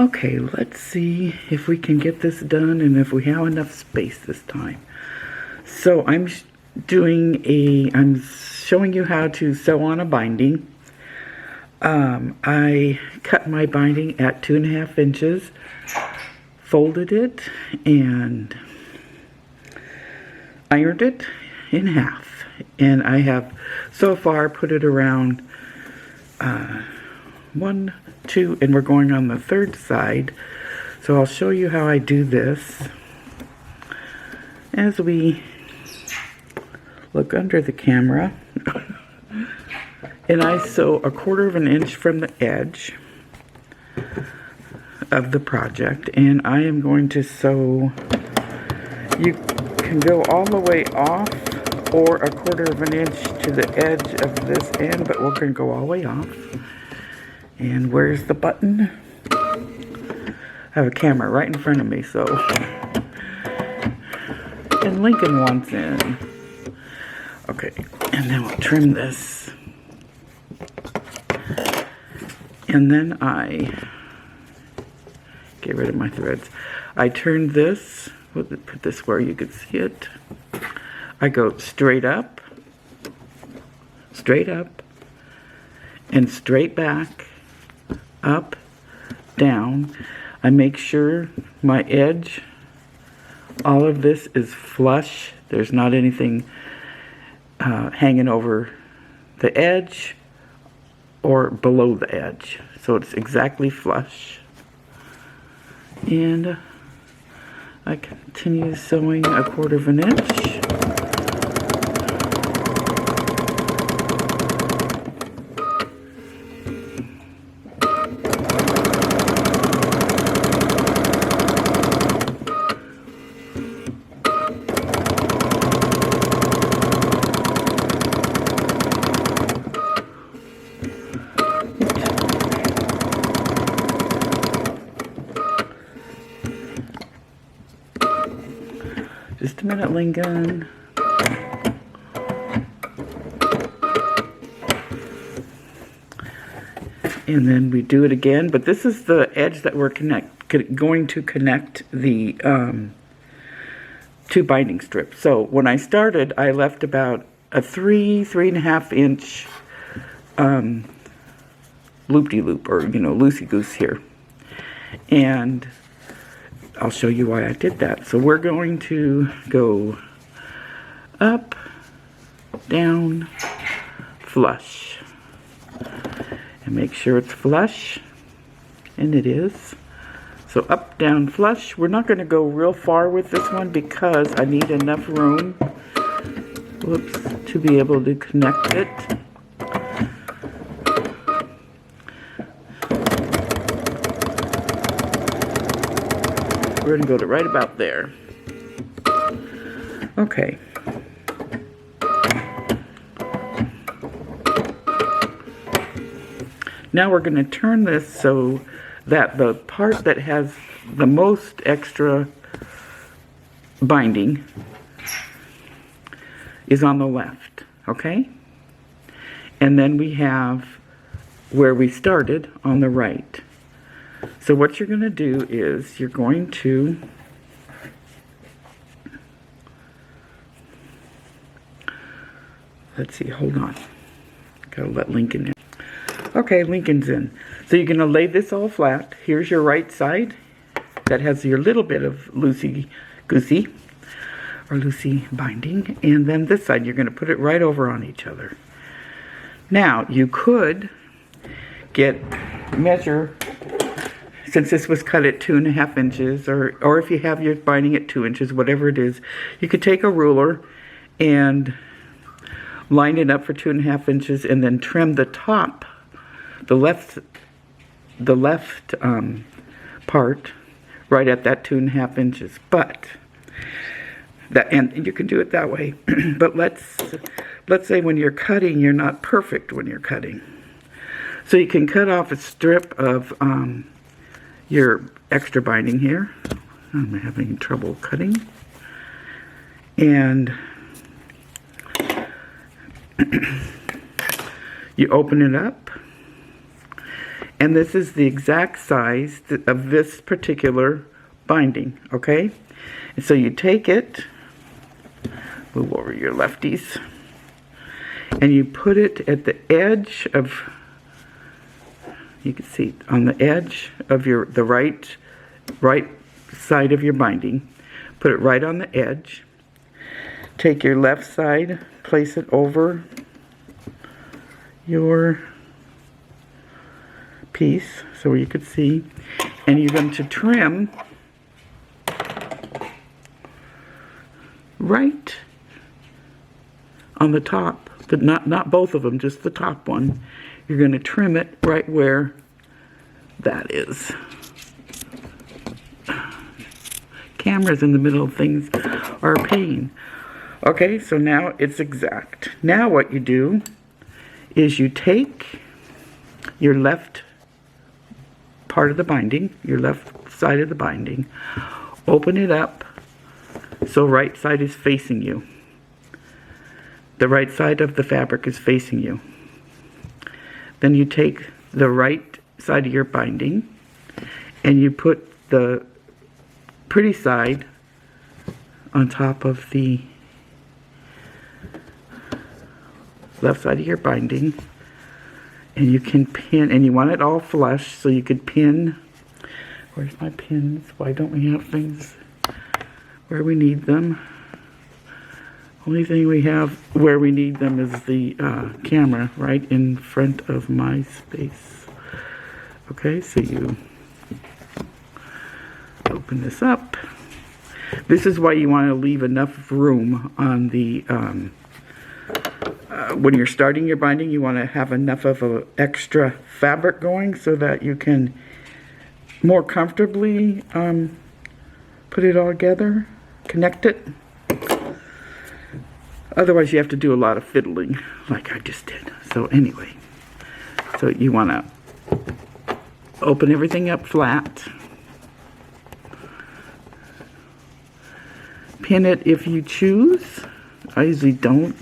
Okay, let's see if we can get this done and if we have enough space this time. So I'm showing you how to sew on a binding. I cut my binding at 2.5 inches, folded it, and ironed it in half. And I have so far put it around 1, 2, and we're going on the third side. So I'll show you how I do this as we look under the camera. And I sew 1/4 inch from the edge of the project, and I am going to sew. You can go all the way off or 1/4 inch to the edge of this end, but we're going to go all the way off. And where's the button? I have a camera right in front of me, so. And Lincoln wants in. Okay, and then we'll trim this. And then I get rid of my threads. I turn this, put this where you can see it. I go straight up, and straight back, up, down. I make sure my edge, all of this is flush. There's not anything hanging over the edge or below the edge. So it's exactly flush. And I continue sewing 1/4 inch. Just a minute, Lincoln. And then we do it again, but this is the edge that we're going to connect the 2 binding strips. So when I started, I left about a 3.5 inch loop-de-loop, or loosey-goose here. And I'll show you why I did that. So we're going to go up, down, flush. And make sure it's flush. And it is. So up, down, flush. We're not going to go real far with this one because I need enough room, to be able to connect it. We're going to go to right about there. Okay. Now we're going to turn this so that the part that has the most extra binding is on the left, okay? And then we have where we started on the right. So what you're going to do is you're going to let's see, hold on. Gotta let Lincoln in. Okay, Lincoln's in. So you're going to lay this all flat. Here's your right side that has your little bit of loosey-goosey or loosey binding. And then this side, you're going to put it right over on each other. Now, you could measure, since this was cut at 2.5 inches, or if you have your binding at 2 inches, whatever it is, you could take a ruler and line it up for 2.5 inches and then trim the top, the left part right at that 2.5 inches. But and you can do it that way. But let's say when you're cutting, you're not perfect when you're cutting. So you can cut off a strip of your extra binding here. I'm having trouble cutting. And you open it up. And this is the exact size of this particular binding, okay? And so you take it, move over your lefties, and you put it at the edge of, you can see on the edge of the right side of your binding. Put it right on the edge. Take your left side, place it over your piece so you could see, and you're going to trim right on the top, but not both of them, just the top one. You're going to trim it right where that is. Cameras in the middle of things are a pain. Okay, so now it's exact. Now what you do is you take your left part of the binding, your left side of the binding, open it up so right side is facing you. The right side of the fabric is facing you. Then you take the right side of your binding and you put the pretty side on top of the left side of your binding, and you can pin, and you want it all flush, so you could pin. Where's my pins? Why don't we have things where we need them? Only thing we have where we need them is the camera right in front of my space. Okay, so you open this up. This is why you want to leave enough room on the when you're starting your binding, you want to have enough of an extra fabric going so that you can more comfortably put it all together, connect it. Otherwise you have to do a lot of fiddling like I just did. So anyway, so you want to open everything up flat. Pin it if you choose. I usually don't,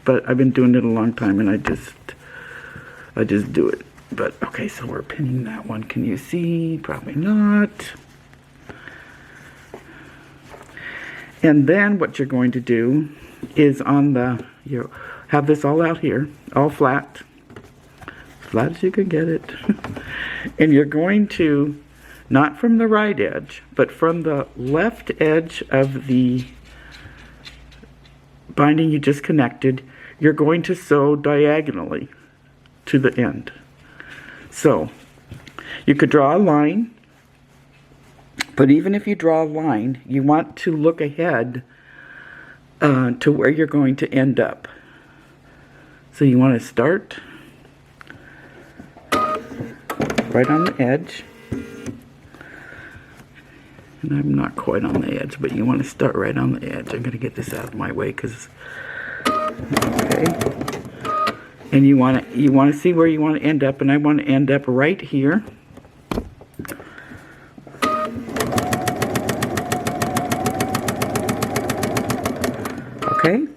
but I've been doing it a long time and I just do it. But okay, so we're pinning that one. Can you see? Probably not. And then what you're going to do is on the, you have this all out here, all flat, as flat as you can get it. And you're going to, not from the right edge, but from the left edge of the binding you just connected, you're going to sew diagonally to the end. So you could draw a line, but even if you draw a line, you want to look ahead to where you're going to end up. So you want to start right on the edge. And I'm not quite on the edge, but you want to start right on the edge. I'm going to get this out of my way because, okay. And you want to see where you want to end up, and I want to end up right here. Okay.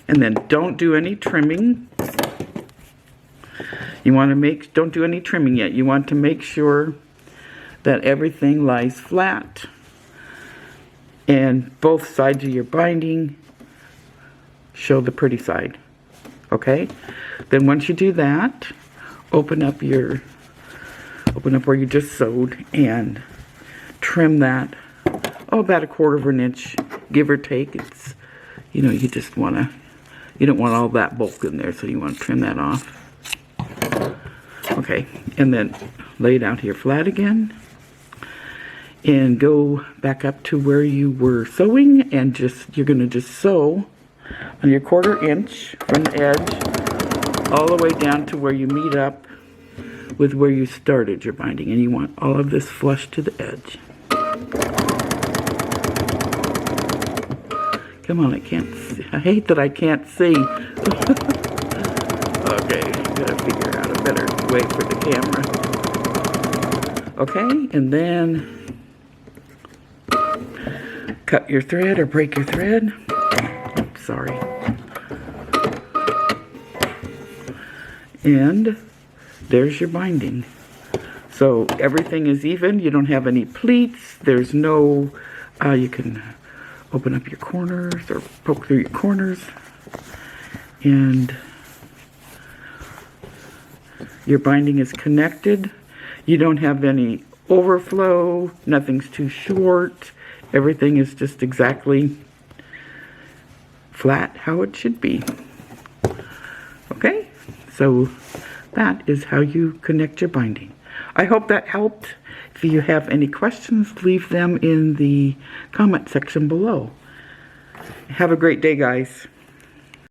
And then don't do any trimming. You want to don't do any trimming yet. You want to make sure that everything lies flat and both sides of your binding show the pretty side. Okay? Then once you do that, open up where you just sewed and trim that, about 1/4 of an inch, give or take. It's, you know, you don't want all that bulk in there, so you want to trim that off. Okay, and then lay it out here flat again. And go back up to where you were sewing, and you're going to just sew on your 1/4 inch from the edge all the way down to where you meet up with where you started your binding. And you want all of this flush to the edge. Come on, I can't see. I hate that I can't see. Okay, gotta figure out a better way for the camera. Okay, and then cut your thread or break your thread. Sorry. And there's your binding. So everything is even. You don't have any pleats. There's no, you can open up your corners or poke through your corners. And your binding is connected. You don't have any overflow. Nothing's too short. Everything is just exactly flat how it should be. Okay, so that is how you connect your binding. I hope that helped. If you have any questions, leave them in the comment section below. Have a great day, guys.